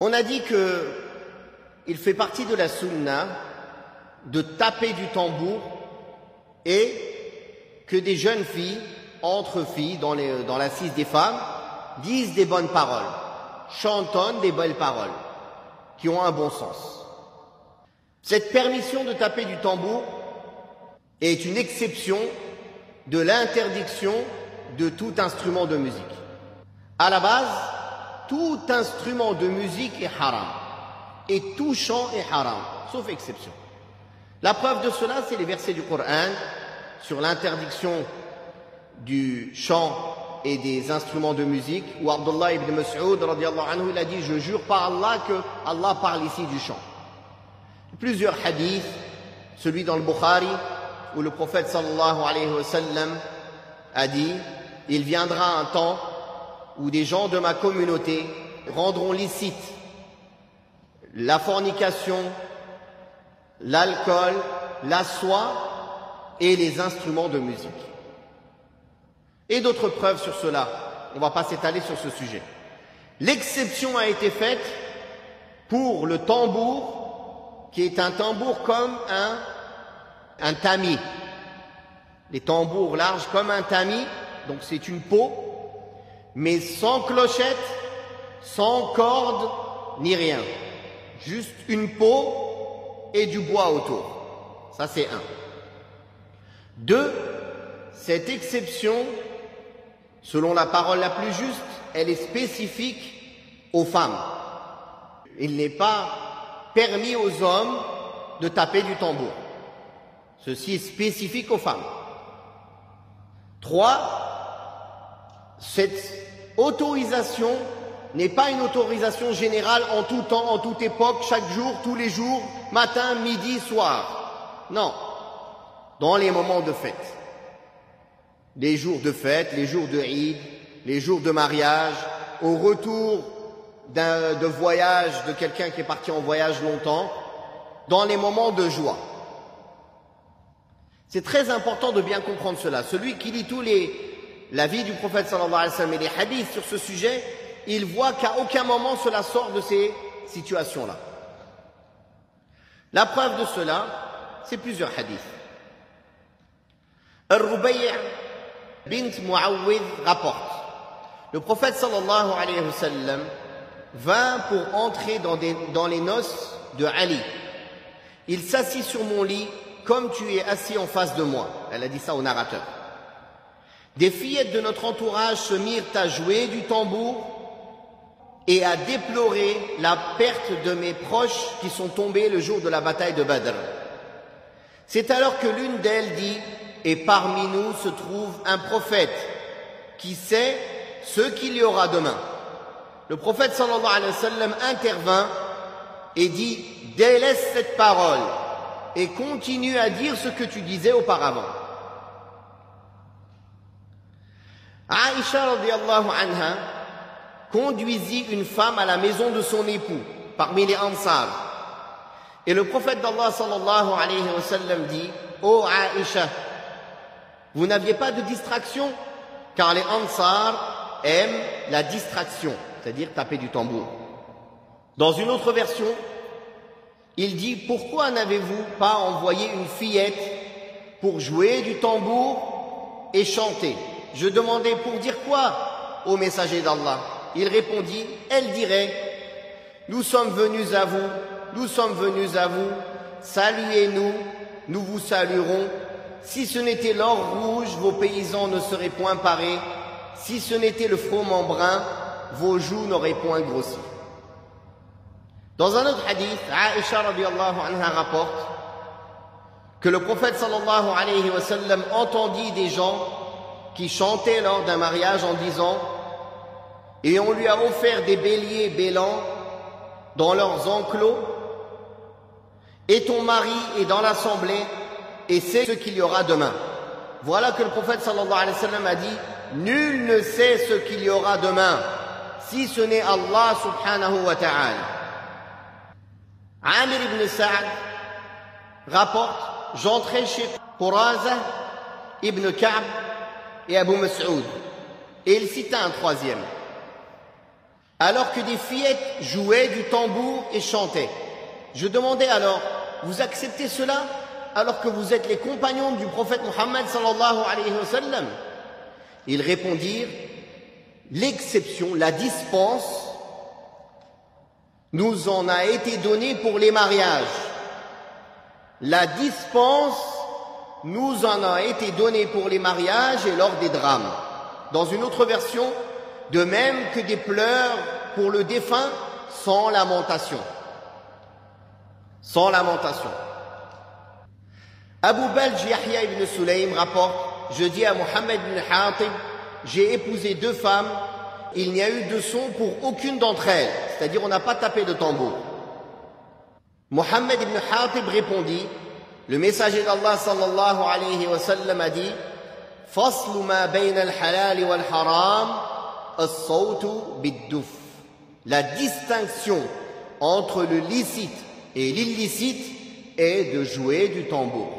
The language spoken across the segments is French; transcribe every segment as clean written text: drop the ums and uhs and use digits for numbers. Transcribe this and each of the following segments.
On a dit que il fait partie de la sunna de taper du tambour et que des jeunes filles, entre filles, dans l'assise des femmes, disent des bonnes paroles, chantonnent des belles paroles, qui ont un bon sens. Cette permission de taper du tambour est une exception de l'interdiction de tout instrument de musique. À la base, tout instrument de musique est haram et tout chant est haram, sauf exception. La preuve de cela, c'est les versets du Coran sur l'interdiction du chant et des instruments de musique, où Abdullah ibn Mas'ud radiyallahu anhu, il a dit: je jure par Allah que Allah parle ici du chant. Plusieurs hadiths, celui dans le Bukhari où le prophète sallallahu alayhi wa sallam a dit: il viendra un temps où des gens de ma communauté rendront licite la fornication, l'alcool, la soie et les instruments de musique. Et d'autres preuves sur cela. On ne va pas s'étaler sur ce sujet. L'exception a été faite pour le tambour, qui est un tambour comme un tamis. Les tambours larges comme un tamis, donc c'est une peau, mais sans clochette, sans corde, ni rien. Juste une peau et du bois autour. Ça, c'est un. Deux, cette exception, selon la parole la plus juste, elle est spécifique aux femmes. Il n'est pas permis aux hommes de taper du tambour. Ceci est spécifique aux femmes. Trois, cette autorisation n'est pas une autorisation générale en tout temps, en toute époque, chaque jour, tous les jours, matin, midi, soir. Non. Dans les moments de fête. Les jours de fête, les jours de Eid, les jours de mariage, au retour de voyage de quelqu'un qui est parti en voyage longtemps, dans les moments de joie. C'est très important de bien comprendre cela. Celui qui lit la vie du prophète sallallahu alayhi wa sallam et les hadiths sur ce sujet, il voit qu'à aucun moment cela sort de ces situations-là. La preuve de cela, c'est plusieurs hadiths. Al-Rubai' bint Muawwidh rapporte: le prophète sallallahu alayhi wa sallam vint pour entrer dans les noces de Ali. Il s'assit sur mon lit comme tu es assis en face de moi. Elle a dit ça au narrateur. Des fillettes de notre entourage se mirent à jouer du tambour et à déplorer la perte de mes proches qui sont tombés le jour de la bataille de Badr. C'est alors que l'une d'elles dit: et parmi nous se trouve un prophète qui sait ce qu'il y aura demain. Le prophète sallallahu alayhi wa sallam intervint et dit: délaisse cette parole et continue à dire ce que tu disais auparavant. Aïcha radiyallahu anha conduisit une femme à la maison de son époux parmi les Ansar. Et le prophète d'Allah sallallahu alayhi wa sallam dit: ô Aïcha, vous n'aviez pas de distraction, car les Ansar aiment la distraction, c'est-à-dire taper du tambour. Dans une autre version, il dit: pourquoi n'avez-vous pas envoyé une fillette pour jouer du tambour et chanter? Je demandais: pour dire quoi, ô messager d'Allah? Il répondit: elle dirait: nous sommes venus à vous, nous sommes venus à vous, saluez-nous, nous vous saluerons. Si ce n'était l'or rouge, vos paysans ne seraient point parés. Si ce n'était le froment brun, vos joues n'auraient point grossi. Dans un autre hadith, Aïcha radiyallahu anha rapporte que le prophète sallallahu alayhi wa sallam entendit des gens qui chantaient lors d'un mariage en disant: et on lui a offert des béliers bêlants dans leurs enclos, et ton mari est dans l'assemblée et sait ce qu'il y aura demain. Voilà que le prophète sallallahu alayhi wa sallam a dit: nul ne sait ce qu'il y aura demain, si ce n'est Allah subhanahu wa ta'ala. Amir ibn Sa'd rapporte: j'entrais chez Quraza ibn Ka'b et Abu Mas'ud. Et il cita un troisième. alors que des fillettes jouaient du tambour et chantaient. Je demandais alors, vous acceptez cela alors que vous êtes les compagnons du prophète Muhammad sallallahu alayhi wa sallam? Ils répondirent, l'exception, la dispense, nous en a été donnée pour les mariages. La dispense nous en a été donnée pour les mariages et lors des drames. Dans une autre version, de même que des pleurs pour le défunt sans lamentation. Sans lamentation. Abu Balj Yahya ibn Sulaym rapporte, je dis à Muhammad ibn Hatib, j'ai épousé 2 femmes, il n'y a eu de son pour aucune d'entre elles, c'est-à-dire on n'a pas tapé de tambour. Muhammad ibn Hatib répondit, le messager d'Allah sallallahu alayhi wa sallam a dit, فصل ما بين الحلال والحرام الصوت بالدف. La distinction entre le licite et l'illicite est de jouer du tambour.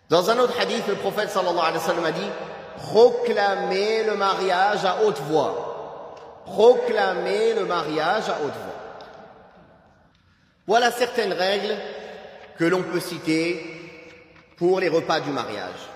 Dans un autre hadith, le prophète sallallahu alayhi wa sallam a dit, proclamez le mariage à haute voix. Proclamez le mariage à haute voix. Voilà certaines règles que l'on peut citer pour les repas du mariage.